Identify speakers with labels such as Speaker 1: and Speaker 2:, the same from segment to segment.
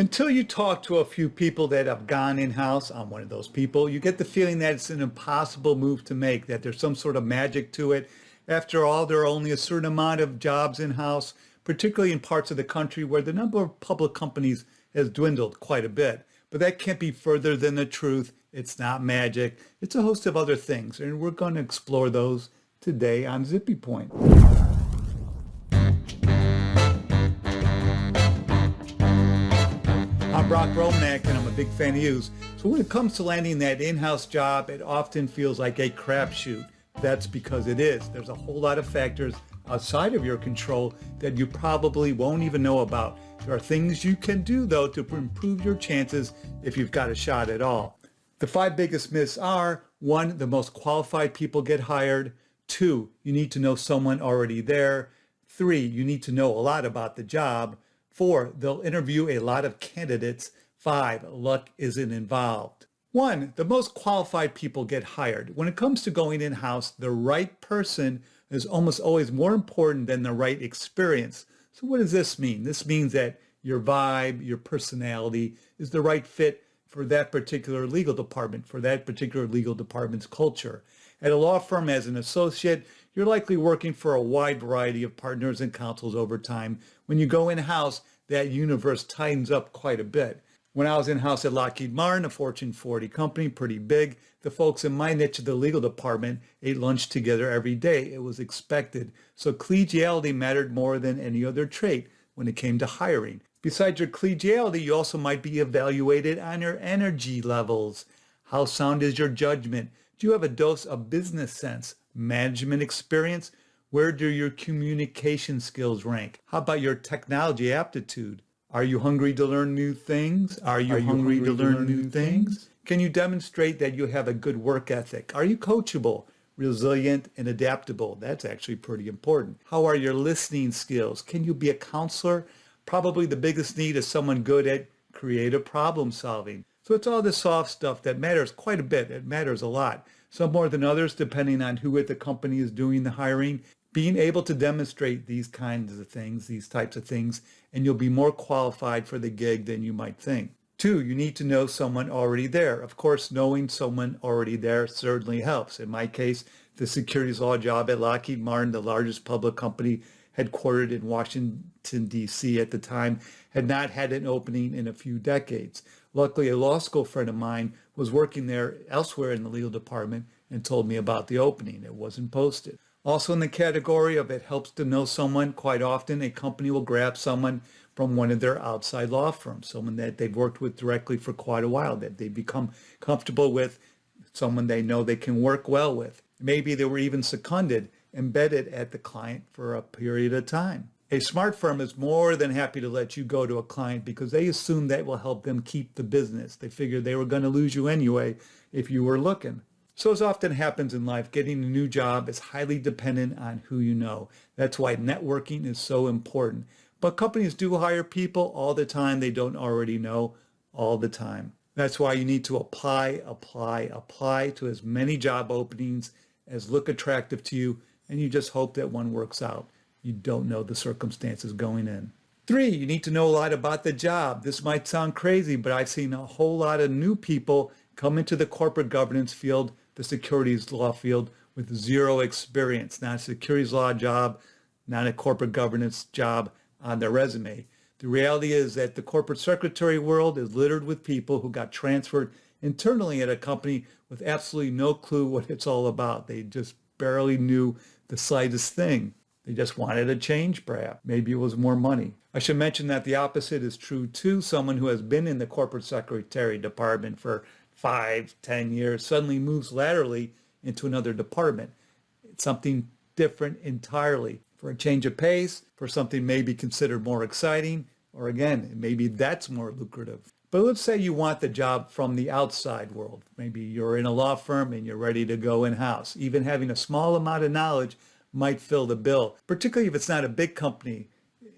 Speaker 1: Until you talk to a few people that have gone in-house, I'm one of those people, you get the feeling that it's an impossible move to make, that there's some sort of magic to it. After all, there are only a certain amount of jobs in-house, particularly in parts of the country where the number of public companies has dwindled quite a bit. But that can't be further than the truth. It's not magic. It's a host of other things, and we're going to explore those today on Zippy Point. I'm Brock Romanek, and I'm a big fan of yous. So when it comes to landing that in-house job, it often feels like a crapshoot. That's because it is. There's a whole lot of factors outside of your control that you probably won't even know about. There are things you can do, though, to improve your chances if you've got a shot at all. The 5 biggest myths are: 1, the most qualified people get hired. 2, you need to know someone already there. 3, you need to know a lot about the job. 4, they'll interview a lot of candidates. 5, luck isn't involved. 1, the most qualified people get hired. When it comes to going in-house, the right person is almost always more important than the right experience. So what does this mean? This means that your vibe, your personality is the right fit for that particular legal department, for that particular legal department's culture. At a law firm as an associate, you're likely working for a wide variety of partners and counsels over time. When you go in-house, that universe tightens up quite a bit. When I was in-house at Lockheed Martin, a Fortune 40 company, pretty big, the folks in my niche of the legal department ate lunch together every day. It was expected. So collegiality mattered more than any other trait when it came to hiring. Besides your collegiality, you also might be evaluated on your energy levels. How sound is your judgment? Do you have a dose of business sense, management experience? Where do your communication skills rank? How about your technology aptitude? Are you hungry to learn new things? Are you hungry to learn new things? Can you demonstrate that you have a good work ethic? Are you coachable, resilient, and adaptable? That's actually pretty important. How are your listening skills? Can you be a counselor? Probably the biggest need is someone good at creative problem solving. So it's all the soft stuff that matters quite a bit. It matters a lot. Some more than others, depending on who at the company is doing the hiring. Being able to demonstrate these kinds of things, these types of things, and you'll be more qualified for the gig than you might think. 2, you need to know someone already there. Of course, knowing someone already there certainly helps. In my case, the securities law job at Lockheed Martin, the largest public company headquartered in Washington, D.C. at the time, had not had an opening in a few decades. Luckily, a law school friend of mine was working there elsewhere in the legal department and told me about the opening. It wasn't posted. Also in the category of it helps to know someone, quite often a company will grab someone from one of their outside law firms, someone that they've worked with directly for quite a while, that they've become comfortable with, someone they know they can work well with. Maybe they were even seconded, embedded at the client for a period of time. A smart firm is more than happy to let you go to a client because they assume that will help them keep the business. They figured they were going to lose you anyway if you were looking. So as often happens in life, getting a new job is highly dependent on who you know. That's why networking is so important. But companies do hire people all the time they don't already know all the time. That's why you need to apply to as many job openings as look attractive to you, and you just hope that one works out. You don't know the circumstances going in. 3, you need to know a lot about the job. This might sound crazy, but I've seen a whole lot of new people come into the corporate governance field, the securities law field, with 0 experience, not a securities law job, not a corporate governance job on their resume. The reality is that the corporate secretary world is littered with people who got transferred internally at a company with absolutely no clue what it's all about. They just barely knew the slightest thing. They just wanted a change, perhaps. Maybe it was more money. I should mention that the opposite is true too. Someone who has been in the corporate secretary department for 5, 10 years suddenly moves laterally into another department. It's something different entirely. For a change of pace, for something maybe considered more exciting, or again, maybe that's more lucrative. But let's say you want the job from the outside world. Maybe you're in a law firm and you're ready to go in-house. Even having a small amount of knowledge might fill the bill, particularly if it's not a big company.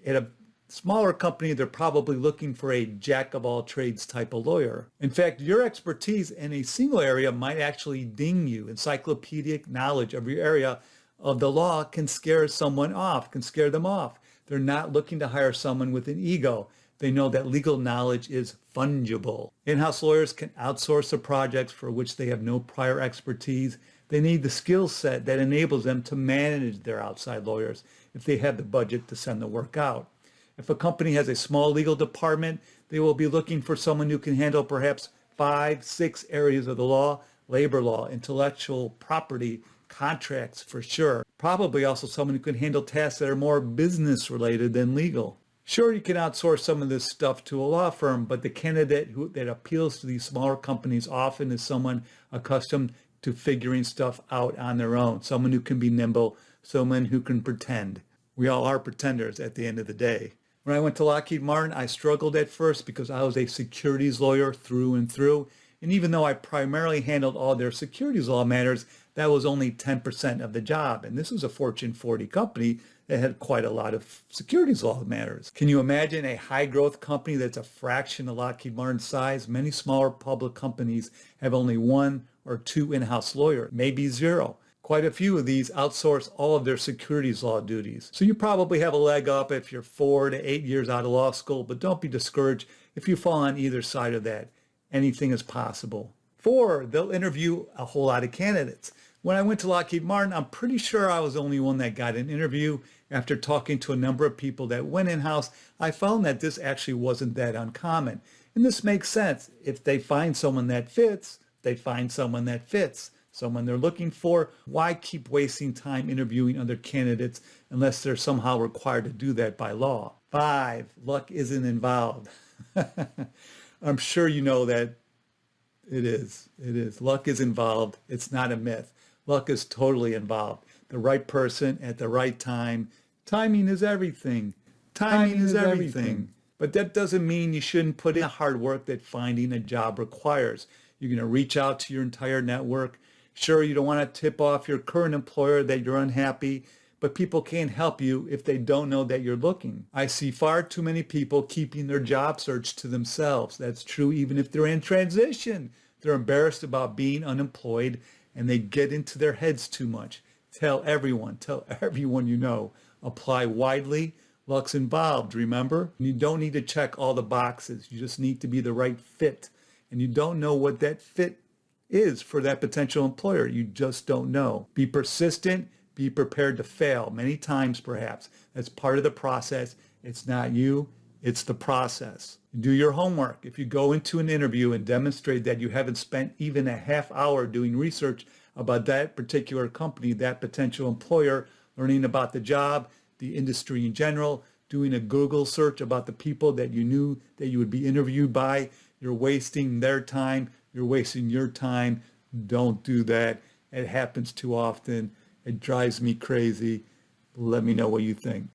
Speaker 1: At a smaller company, they're probably looking for a jack-of-all-trades type of lawyer. In fact, your expertise in a single area might actually ding you. Encyclopedic knowledge of your area of the law can scare someone off, can scare them off. They're not looking to hire someone with an ego. They know that legal knowledge is fungible. In-house lawyers can outsource the projects for which they have no prior expertise. They need the skill set that enables them to manage their outside lawyers if they have the budget to send the work out. If a company has a small legal department, they will be looking for someone who can handle perhaps 5, 6 areas of the law: labor law, intellectual property, contracts for sure. Probably also someone who can handle tasks that are more business related than legal. Sure, you can outsource some of this stuff to a law firm, but the candidate that appeals to these smaller companies often is someone accustomed to figuring stuff out on their own, someone who can be nimble, someone who can pretend. We all are pretenders at the end of the day. When I went to Lockheed Martin, I struggled at first because I was a securities lawyer through and through. And even though I primarily handled all their securities law matters, that was only 10% of the job. And this was a Fortune 40 company that had quite a lot of securities law matters. Can you imagine a high growth company that's a fraction of Lockheed Martin's size? Many smaller public companies have only 1 or 2 in-house lawyers, maybe 0. Quite a few of these outsource all of their securities law duties. So you probably have a leg up if you're 4 to 8 years out of law school, but don't be discouraged if you fall on either side of that. Anything is possible. 4, they'll interview a whole lot of candidates. When I went to Lockheed Martin, I'm pretty sure I was the only one that got an interview. After talking to a number of people that went in-house, I found that this actually wasn't that uncommon. And this makes sense. If they find someone that fits, they find someone that fits. Someone they're looking for. Why keep wasting time interviewing other candidates unless they're somehow required to do that by law? 5, luck isn't involved. I'm sure you know that it is. It is. Luck is involved. It's not a myth. Luck is totally involved. The right person at the right time. Timing is everything. Timing is everything. But that doesn't mean you shouldn't put in the hard work that finding a job requires. You're going to reach out to your entire network. Sure, you don't want to tip off your current employer that you're unhappy, but people can't help you if they don't know that you're looking. I see far too many people keeping their job search to themselves. That's true even if they're in transition. They're embarrassed about being unemployed and they get into their heads too much. Tell everyone you know. Apply widely. Luck's involved, remember? You don't need to check all the boxes. You just need to be the right fit. And you don't know what that fit is for that potential employer. You just don't know. Be persistent. Be prepared to fail many times, perhaps. That's part of the process. It's not you. It's the process. Do your homework. If you go into an interview and demonstrate that you haven't spent even a half hour doing research about that particular company, that potential employer, learning about the job, the industry in general, doing a Google search about the people that you knew that you would be interviewed by, you're wasting their time. You're wasting your time. Don't do that. It happens too often. It drives me crazy. Let me know what you think.